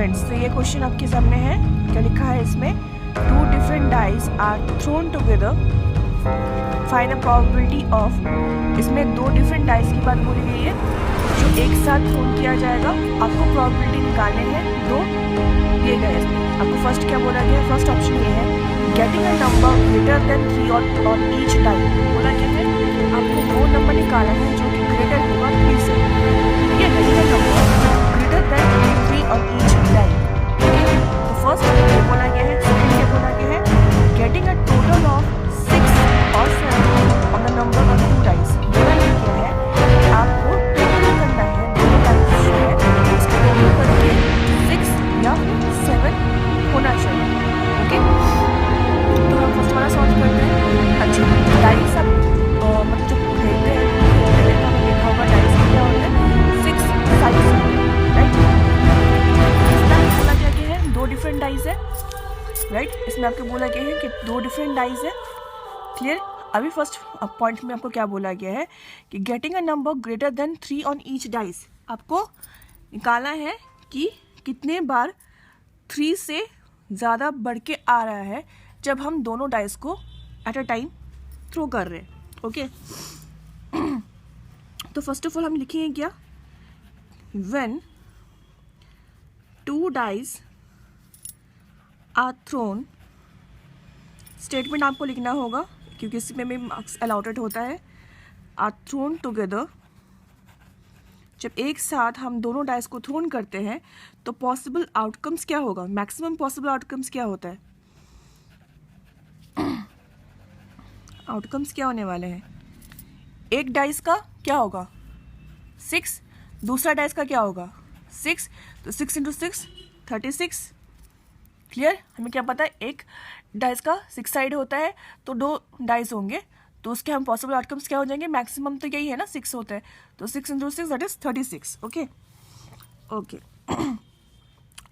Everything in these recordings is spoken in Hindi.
स्टूडेंट्स, तो ये क्वेश्चन आपके सामने है। क्या लिखा है इसमें? 2 different dice are thrown together, find a probability of। इसमें 2 different dice की बात बोली गई है जो एक साथ थ्रोन किया जाएगा। आपको probability निकालने हैं, 2 दिए गए हैं। आपको फर्स्ट क्या बोला गया है? फर्स्ट ऑप्शन ये है getting a number greater than 3 on each die। बोला क्या है? आपको वो नंबर निकालना है जो कि ग्रेटर होगा 3 से। ठीक है, getting a number greater than 3 on each die। तो फर्स्ट ये बोला गया है। सेकंड क्या बोला गया है? Getting a total of 6 or 7 on the number of 2 dice। बोला क्या है? आपको टोटल करना है, दोनों डाइस जो है उसको टोटल करके 6 या 7 होना चाहिए। ओके, तो हम फर्स्ट वाला सॉल्व करते हैं। अच्छा, डाइस आप मतलब जो खेलते हैं तो हमें लिखा होगा डाइस क्या होता है? 6 साइड्स, राइट। इसमें बोला गया है 2 डिफरेंट डाइस है, राइट। इसमें आपको बोला गया है कि 2 डिफरेंट डाइस है। क्लियर? अभी फर्स्ट पॉइंट में आपको क्या बोला गया है कि getting a number greater than 3 on each dice. आपको निकालना है कि कितने बार 3 से ज़्यादा बढ़ के आ रहा है जब हम दोनों डाइस को एट अ टाइम थ्रो कर रहे हैं। ओके, तो फर्स्ट ऑफ ऑल हम लिखेंगे क्या? When 2 dice are thrown. Statement आपको लिखना होगा क्योंकि इसमें भी मार्क्स अलॉटेड होता है। आर थ्रोन टुगेदर, जब एक साथ हम दोनों डाइस को थ्रोन करते हैं तो पॉसिबल आउटकम्स क्या होगा? मैक्सिमम पॉसिबल आउटकम्स क्या होता है? आउटकम्स क्या होने वाले हैं? एक डाइस का क्या होगा? 6। दूसरा डाइस का क्या होगा? 6। तो 6 × 6 36। क्लियर? हमें क्या पता है? एक डाइस का 6 साइड होता है तो 2 डाइस होंगे, तो उसके हम पॉसिबल आउटकम्स क्या हो जाएंगे? मैक्सिमम तो यही है ना, 6 होता है, तो 6 × 6 दैट इज 36। ओके ओके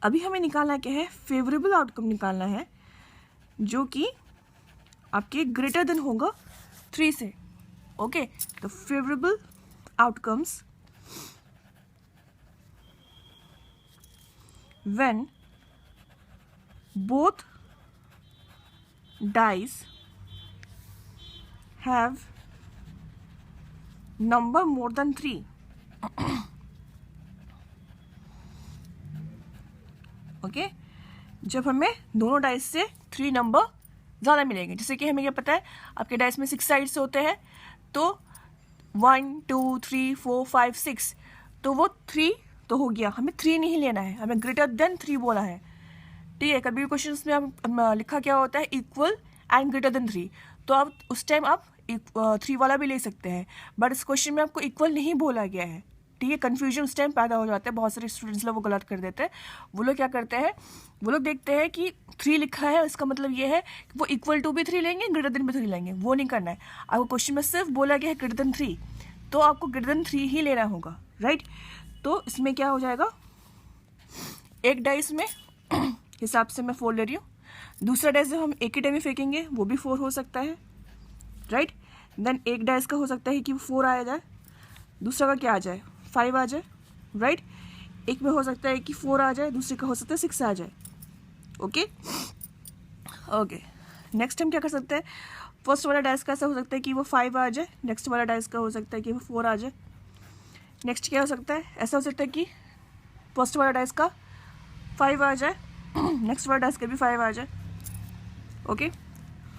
अभी हमें निकालना क्या है? फेवरेबल आउटकम निकालना है जो कि आपके ग्रेटर देन होगा 3 से। ओके, तो favourable outcomes when both dice have number more than 3। Okay, जब हमें दोनों डाइस से 3 नंबर ज़्यादा मिलेंगे। जैसे कि हमें क्या पता है आपके डाइस में 6 साइड्स होते हैं, तो 1 2 3 4 5 6, तो वो 3 तो हो गया। हमें 3 नहीं लेना है, हमें ग्रेटर देन 3 बोला है। ठीक है, कभी भी क्वेश्चन में हम लिखा क्या होता है? इक्वल एंड ग्रेटर देन 3, तो आप उस टाइम आप 3 वाला भी ले सकते हैं, बट इस क्वेश्चन में आपको इक्वल नहीं बोला गया है। ठीक है, कन्फ्यूजन उस टाइम पैदा हो जाता है। बहुत सारे स्टूडेंट्स लोग वो गलत कर देते हैं। वो लोग क्या करते हैं? वो लोग देखते हैं कि 3 लिखा है, इसका मतलब ये है कि वो इक्वल टू भी 3 लेंगे, ग्रेटर देन भी 3 लेंगे। वो नहीं करना है। आपको क्वेश्चन में सिर्फ बोला गया है ग्रेटर देन 3, तो आपको ग्रेटर देन 3 ही लेना होगा, राइट। तो इसमें क्या हो जाएगा? एक डाइस में हिसाब से मैं 4 ले रही हूँ, दूसरा डाइस जब हम एक ही टाइम में फेंकेंगे वो भी 4 हो सकता है, राइट। देन एक डाइस का हो सकता है कि 4 आ जाए, दूसरा का क्या आ जाए? 5 आ जाए, राइट। एक में हो सकता है कि 4 आ जाए, दूसरे का हो सकता है 6 आ जाए। ओके ओके नेक्स्ट हम क्या कर सकते हैं? फर्स्ट वाला डाइस का ऐसा हो सकता है कि वो 5 आ जाए, नेक्स्ट वाला डाइस का हो सकता है कि वो 4 आ जाए। नेक्स्ट क्या हो सकता है? ऐसा हो सकता है कि फर्स्ट वाला डाइस का 5 आ जाए, नेक्स्ट वाला डाइस का भी 5 आ जाए। ओके,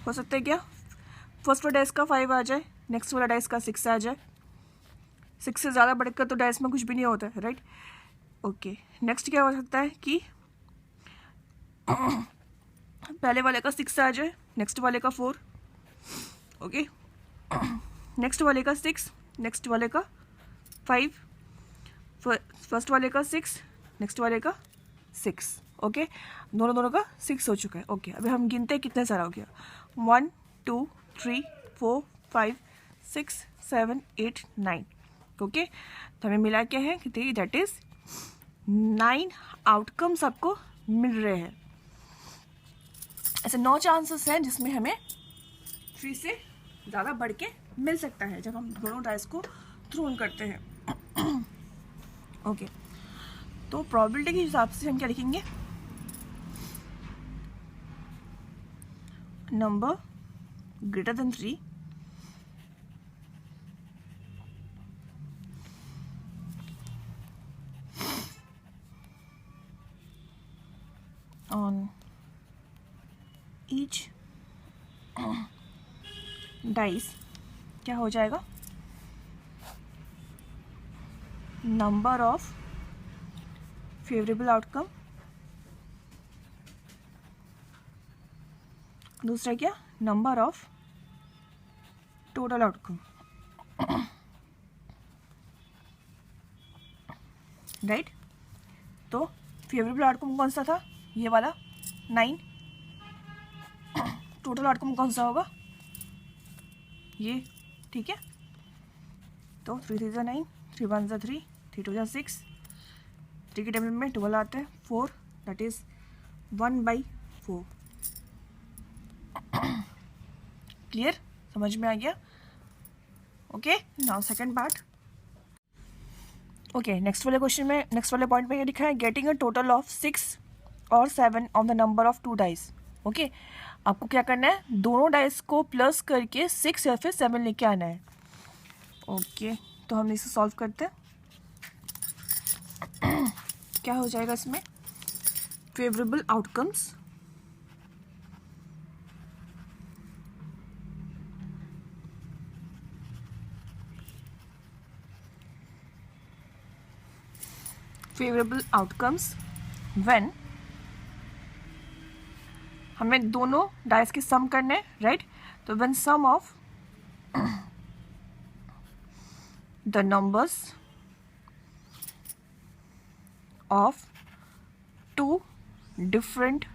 हो सकता है क्या? फर्स्ट वाला डाइस का 5 आ जाए, नेक्स्ट वाला डाइस का 6 आ जाए। 6 से ज़्यादा बढ़कर तो डाइस में कुछ भी नहीं होता है, राइट। ओके, नेक्स्ट क्या हो सकता है कि पहले वाले का 6 आ जाए, नेक्स्ट वाले का 4। ओके, नेक्स्ट वाले का 6, नेक्स्ट वाले का 5, फर्स्ट वाले का 6, नेक्स्ट वाले का 6। ओके, दोनों का 6 हो चुका है। ओके, अभी हम गिनते हैं कितना सारा हो गया। 1 2 3 4 5 6 7 8 9। ओके, तो हमें मिला क्या है? दैट इज 9 आउटकम्स आपको मिल रहे हैं। ऐसे 9 चांसेस हैं जिसमें हमें 3 से ज़्यादा बढ़ के मिल सकता है जब हम दोनों डाइस को थ्रोन करते हैं। ओके, तो प्रोबेबिलिटी के हिसाब से हम क्या लिखेंगे, number greater than 3 on each dice क्या हो जाएगा, नंबर ऑफ फेवरेबल आउटकम, दूसरा क्या, number of total outcome, right. तो फेवरेबल आउटकम कौन सा था, ये वाला 9, टोटल आउटकम कौन सा होगा, ये, ठीक है। तो 3 3 × 9, 3 1 × 3, 3 2 × 6, 3 के टेबल में 12 आते हैं, 4, दैट इज 1/4। क्लियर, समझ में आ गया। Okay, now second part. Okay, next वाले क्वेश्चन में, नेक्स्ट वाले पॉइंट में ये लिखा है, गेटिंग अ टोटल ऑफ 6 और 7 on the number of 2 dice. Okay, आपको क्या करना है, दोनों डाइस को प्लस करके 6 या फिर 7 लेके आना है। ओके, तो हम इसे सॉल्व करते हैं। क्या हो जाएगा इसमें, favourable outcomes, favourable outcomes when, हमें दोनों डाइस के सम करने हैं, राइट। तो when sum of the numbers of 2 different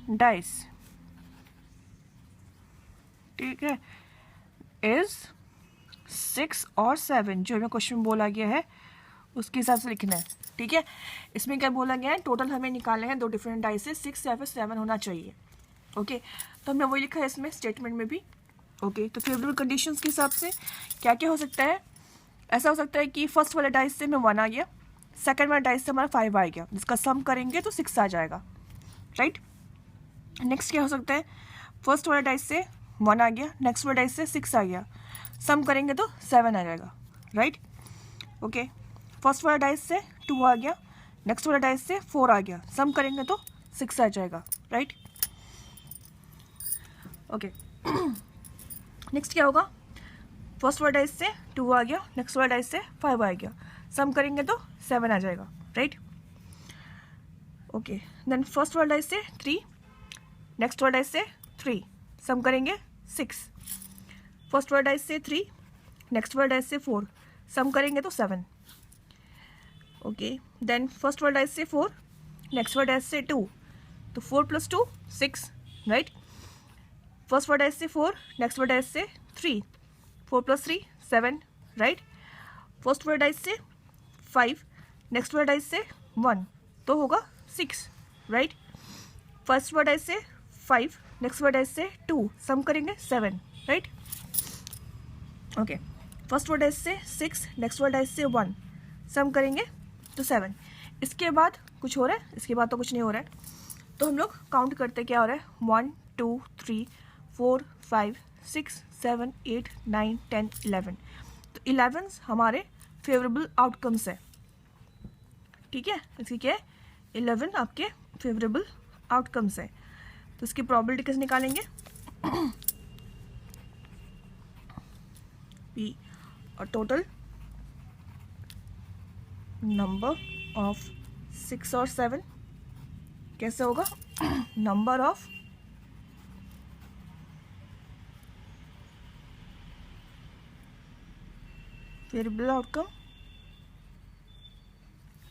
dice, ठीक है, इज 6 और 7, जो हमें क्वेश्चन बोला गया है उसके हिसाब से लिखना है, ठीक है। इसमें क्या बोला गया है, टोटल हमें निकालने हैं 2 डिफरेंट डाइस से, 6 या फिर 7 होना चाहिए। ओके, तो हमने वही लिखा है इसमें स्टेटमेंट में भी। ओके, तो फेवरेबल कंडीशंस के हिसाब से क्या क्या हो सकता है, ऐसा हो सकता है कि फर्स्ट वाले डाइस से हमें 1 आ गया, सेकंड वाले डाइस से हमारा 5 आ गया, जिसका सम करेंगे तो 6 आ जाएगा, राइट। नेक्स्ट क्या हो सकता है, फर्स्ट वाले डाइस से 1 आ गया, नेक्स्ट वाले डाइस से 6 आ गया, सम करेंगे तो 7 आ जाएगा, राइट। ओके, फर्स्ट वाला डाइस से 2 आ गया, नेक्स्ट वाला डाइस से 4 आ गया, सम करेंगे तो 6 आ जाएगा, राइट। ओके, नेक्स्ट क्या होगा, फर्स्ट वाला डाइस से 2 आ गया, नेक्स्ट वाला डाइस से 5 आ गया, सम करेंगे तो 7 आ जाएगा, राइट। ओके, देन फर्स्ट वाला डाइस से 3, नेक्स्ट वाला डाइस से 3, सम करेंगे 6, फर्स्ट वाला डाइस से 3, नेक्स्ट वाला डाइस से 4, सम करेंगे तो 7। ओके, देन फर्स्ट वाला डाइस से 4, नेक्स्ट वाला डाइस से 2, तो 4 + 2 6, राइट। फर्स्ट वाला डाइस से 4, नेक्स्ट वाला डाइस से 3, 4 + 3 7, राइट। फर्स्ट वाला डाइस से 5, नेक्स्ट वाला डाइस से 1, तो होगा 6, राइट। फर्स्ट वाला डाइस से 5, नेक्स्ट वाला डाइस से 2, सम करेंगे 7, राइट। ओके, फर्स्ट वाला डाइस से 6, नेक्स्ट वाला डाइस से 1, सम करेंगे तो 7। इसके बाद कुछ हो रहा है, इसके बाद तो कुछ नहीं हो रहा है, तो हम लोग काउंट करते क्या हो रहा है, 1 2 3 4 5 6 7 8 9 10 11, तो 11 हमारे फेवरेबल आउटकम्स है, ठीक है। इसकी क्या है, 11 आपके फेवरेबल आउटकम्स है, तो इसकी प्रोबेबिलिटी कैसे निकालेंगे, पी और टोटल नंबर ऑफ 6 और 7 कैसे होगा, नंबर ऑफ फेवरेबल आउटकम,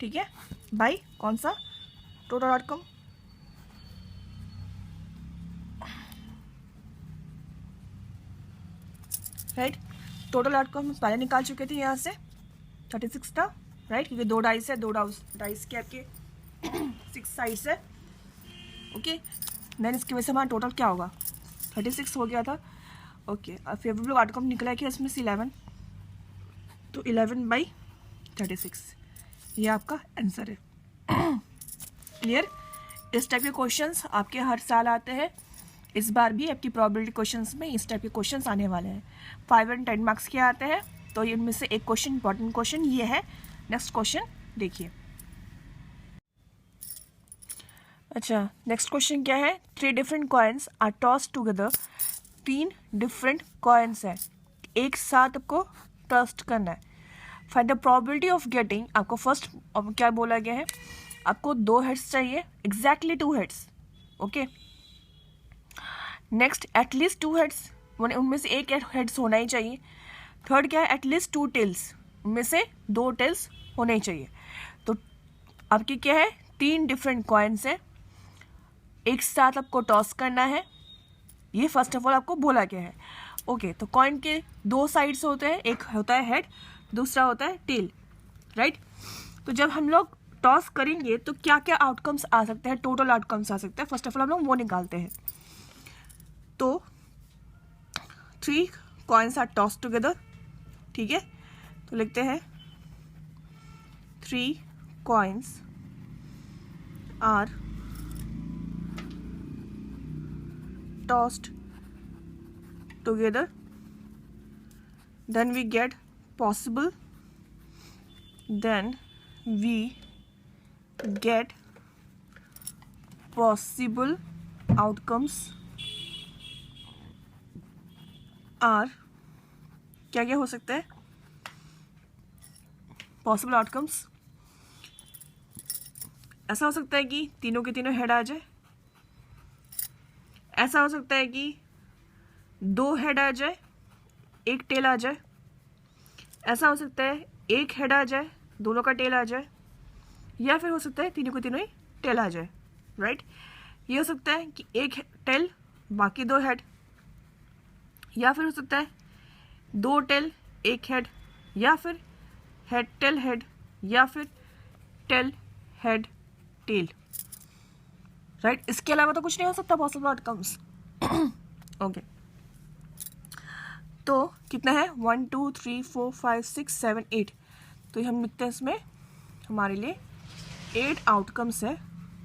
ठीक है, बाई कौन सा, total outcome, right. Total outcome पहले निकाल चुके थे यहाँ से 36 था, राइट, क्योंकि 2 डाइस है, 2 डाइस के आपके 6 साइड्स है। ओके, देन इसकी वजह से हमारा टोटल क्या होगा, 36 हो गया था। ओके, अब फेवरेबल आउटकम निकला है कि इसमें से 11, तो 11/36, ये आपका आंसर है। क्लियर? इस टाइप के क्वेश्चंस आपके हर साल आते हैं। इस बार भी आपकी प्रोबेबिलिटी क्वेश्चंस में इस टाइप के क्वेश्चंस आने वाले हैं। 5 और 10 मार्क्स के आते हैं, तो इनमें से एक क्वेश्चन इंपॉर्टेंट क्वेश्चन ये है। नेक्स्ट क्वेश्चन देखिए। अच्छा, नेक्स्ट क्वेश्चन क्या है? 3 different coins are tossed together. 3 different coins है, एक साथ आपको टॉस्ट करना है। Find the probability of getting, आपको फर्स्ट क्या बोला गया है, आपको 2 हेड्स चाहिए, exactly 2 heads. Okay, next at least 2 heads, उनमें से एक हेड्स होना ही चाहिए। थर्ड क्या है? एटलीस्ट 2 टेल्स, उनमें से 2 टेल्स होने चाहिए। तो आपकी क्या है? 3 डिफरेंट कॉइन्स है, एक साथ आपको टॉस करना है। ये फर्स्ट ऑफ ऑल आपको बोला गया है। ओके, तो कॉइन के 2 साइड्स होते हैं, एक होता है हेड, दूसरा होता है टेल, राइट? तो जब हम लोग टॉस करेंगे तो क्या क्या आउटकम्स आ सकते हैं, टोटल आउटकम्स आ सकते हैं, फर्स्ट ऑफ ऑल हम लोग वो निकालते हैं। तो 3 कॉइन्स आर टॉस टुगेदर, ठीक है? तो लिखते हैं 3 coins are tossed together, then we get possible outcomes are, क्या क्या हो सकता है पॉसिबल आउटकम्स? ऐसा हो सकता है कि तीनों के तीनों हेड आ जाए, ऐसा हो सकता है कि 2 हेड आ जाए, 1 टेल आ जाए, ऐसा हो सकता है 1 हेड आ जाए, दोनों का टेल आ जाए, या फिर हो सकता है तीनों के तीनों ही टेल आ जाए, राइट? ये हो सकता है कि 1 टेल बाकी 2 हेड, या फिर हो सकता है 2 टेल 1 हेड, या फिर हेड टेल हेड, या फिर टेल हेड टेल, राइट? इसके अलावा तो कुछ नहीं हो सकता पॉसिबल आउटकम्स। ओके, तो कितना है? 1 2 3 4 5 6 7 8। तो हम लिखते हैं इसमें हमारे लिए 8 आउटकम्स है,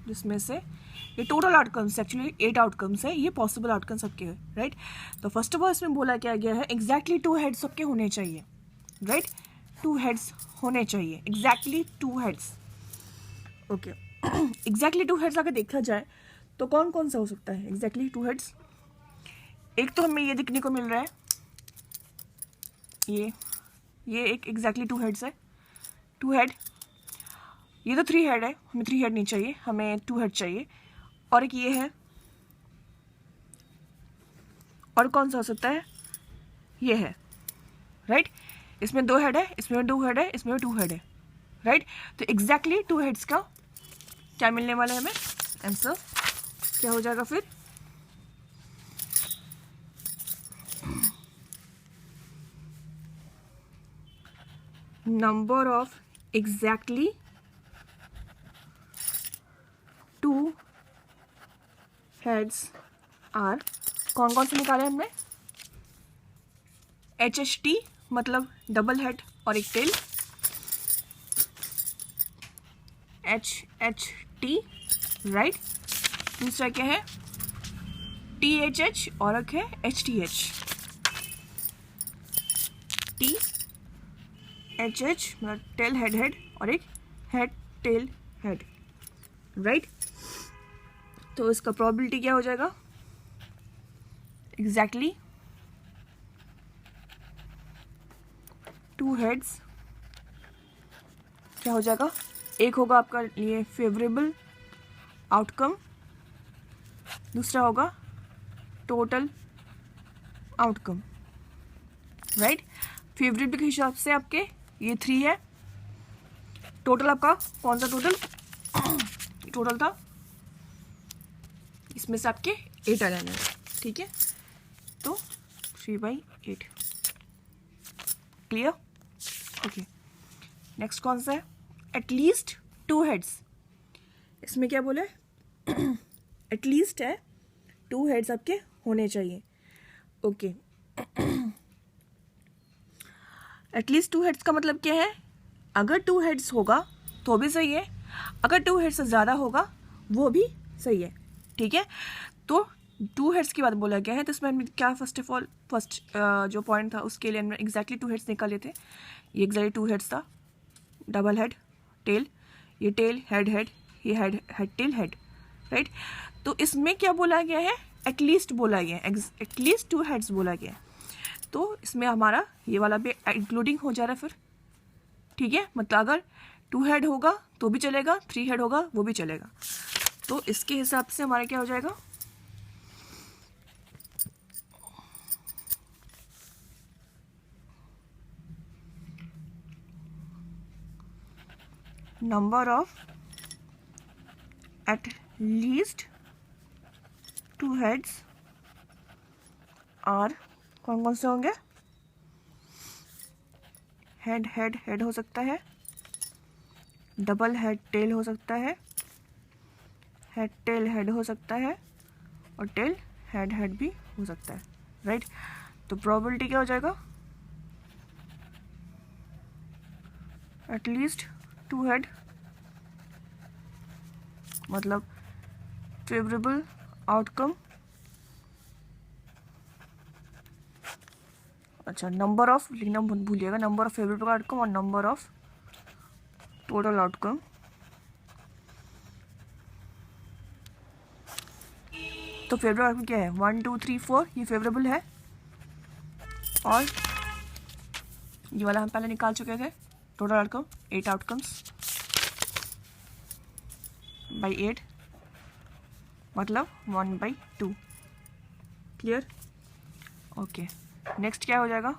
जिसमें से ये टोटल आउटकम्स एक्चुअली 8 आउटकम्स है, ये पॉसिबल आउटकम्स सबके हैं, राइट? तो फर्स्ट ऑफ ऑल इसमें बोला क्या गया है, एग्जैक्टली 2 हेड्स सबके होने चाहिए, राइट? 2 हेड्स होने चाहिए, exactly 2 heads. Okay, exactly 2 heads अगर देखा जाए तो कौन कौन सा हो सकता है एग्जैक्टली 2 हेड्स? एक तो हमें ये दिखने को मिल रहा है, ये एक एग्जैक्टली 2 हेड्स है, 2 हेड। ये तो 3 हेड है, हमें 3 हेड नहीं चाहिए, हमें 2 हेड चाहिए। और एक ये है, और कौन सा हो सकता है? ये है, राइट? इसमें 2 हेड है, इसमें 2 हेड है, इसमें 2 हेड है, राइट? तो एग्जैक्टली 2 हेड्स का क्या मिलने वाला है हमें? आंसर क्या हो जाएगा फिर? Number of exactly 2 heads are, कौन कौन से निकाले हमने? HHT मतलब डबल हेड और एक टेल, HHT, राइट? दूसरा क्या है? THH और एक है HTH, THH मतलब टेल हेड हेड और एक हेड टेल हेड, राइट? तो इसका प्रोबेबिलिटी क्या हो जाएगा? एग्जैक्टली 2 हेड्स क्या हो जाएगा? एक होगा आपका लिए फेवरेबल आउटकम, दूसरा होगा टोटल आउटकम, राइट? फेवरेबल के हिसाब से आपके ये 3 है, टोटल आपका कौन सा टोटल था? इसमें से आपके 8 आ जाने, ठीक है? तो 3/8, क्लियर? ओके, नेक्स्ट कौन सा है? At least 2 heads. इसमें क्या बोले? एटलीस्ट है, 2 हेड्स आपके होने चाहिए। ओके, एटलीस्ट 2 हेड्स का मतलब क्या है? अगर 2 हेड्स होगा तो भी सही है, अगर 2 हेड से ज़्यादा होगा वो भी सही है, ठीक है। तो 2 हेड्स की बात बोला गया है, तो इसमें क्या फर्स्ट जो पॉइंट था उसके लिए हमने एग्जैक्टली 2 हेड्स निकाले थे। ये एग्जैक्टली 2 हेड्स था, डबल हेड टेल, ये टेल हेड हेड, ये head head tail head, right. तो इसमें क्या बोला गया है, एटलीस्ट बोला गया है, एटलीस्ट 2 हेड्स बोला गया है। तो इसमें हमारा ये वाला भी इंक्लूडिंग हो जा रहा है फिर, ठीक है। मतलब अगर 2 हेड होगा तो भी चलेगा, 3 हेड होगा वो भी चलेगा। तो इसके हिसाब से हमारा क्या हो जाएगा, number of at least 2 heads और कौन कौन से होंगे, हेड हेड हेड हो सकता है, डबल हेड टेल हो सकता है, हेड टेल हेड हो सकता है, और टेल हेड हेड भी हो सकता है, राइट। तो प्रोबेबिलिटी क्या हो जाएगा, एटलीस्ट 2 हेड, मतलब फेवरेबल आउटकम, अच्छा नंबर ऑफ लिखना भूलिएगा, नंबर ऑफ फेवरेबल आउटकम और नंबर ऑफ टोटल आउटकम। तो फेवरेबल आउटकम क्या है, 1 2 3 4, ये फेवरेबल है, और ये वाला हम पहले निकाल चुके थे, टोटल आउटकम 8 आउटकम्स बाई 8, मतलब 1/2, क्लियर। ओके, नेक्स्ट क्या हो जाएगा,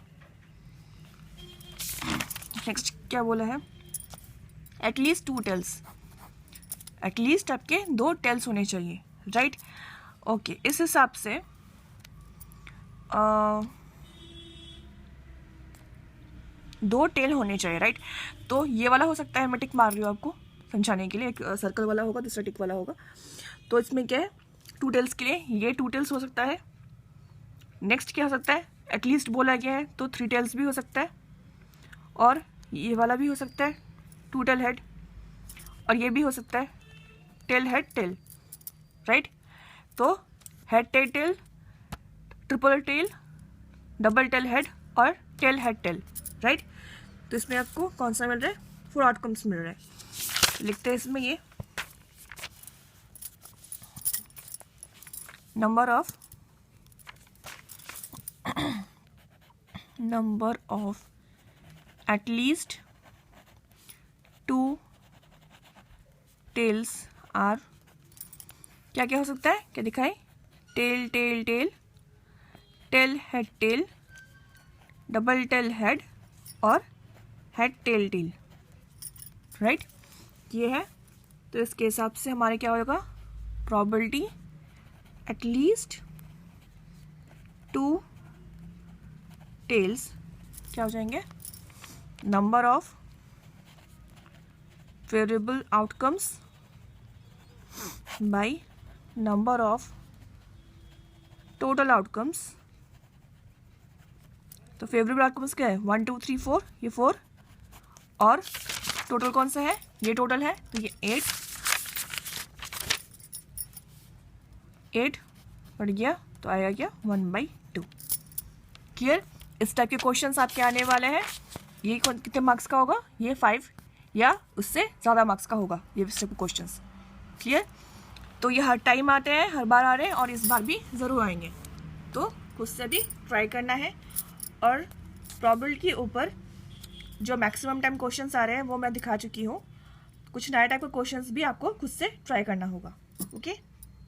नेक्स्ट क्या बोला है, एटलीस्ट 2 टेल्स, एटलीस्ट आपके 2 टेल्स होने चाहिए, राइट। ओके, इस हिसाब से 2 टेल होने चाहिए, राइट। तो ये वाला हो सकता है, मैं टिक मार रही हूँ आपको समझाने के लिए, एक सर्कल वाला होगा, दूसरा टिक वाला होगा। तो इसमें क्या है, 2 टेल्स के लिए ये 2 टेल्स हो सकता है। नेक्स्ट क्या हो सकता है, एटलीस्ट बोला गया है तो 3 टेल्स भी हो सकता है, और ये वाला भी हो सकता है 2 टेल हेड, और ये भी हो सकता है टेल हेड टेल, राइट। तो head tail tail, triple tail, double tail head और टेल हेड टेल, राइट। तो इसमें आपको कौन सा मिल रहा है, 4 आउटकम्स मिल रहे हैं। लिखते हैं इसमें ये number of at least 2 tails are, क्या क्या हो सकता है, क्या दिखाई, tail tail tail, tail head tail, double tail head और हेड टेल टेल, राइट। ये है, तो इसके हिसाब से हमारे क्या होगा, प्रोबेबिलिटी एटलीस्ट 2 टेल्स क्या हो जाएंगे, number of favourable outcomes by number of total outcomes. तो फेवरेबल आउटकम्स क्या है, 1 2 3 4, ये 4, और टोटल कौन सा है, ये टोटल है, तो ये 8 बढ़ गया, तो आएगा क्या 1/2, क्लियर। इस टाइप के क्वेश्चंस आपके आने वाले हैं। ये कितने मार्क्स का होगा, ये 5 या उससे ज़्यादा मार्क्स का होगा, ये इस टाइप के क्वेश्चंस, क्लियर। तो ये हर टाइम आते हैं, हर बार आ रहे हैं, और इस बार भी ज़रूर आएंगे, तो खुद से भी ट्राई करना है। और प्रोबेबिलिटी के ऊपर जो मैक्सिमम टाइम क्वेश्चंस आ रहे हैं वो मैं दिखा चुकी हूँ, कुछ नया टाइप के क्वेश्चंस भी आपको खुद से ट्राई करना होगा, ओके।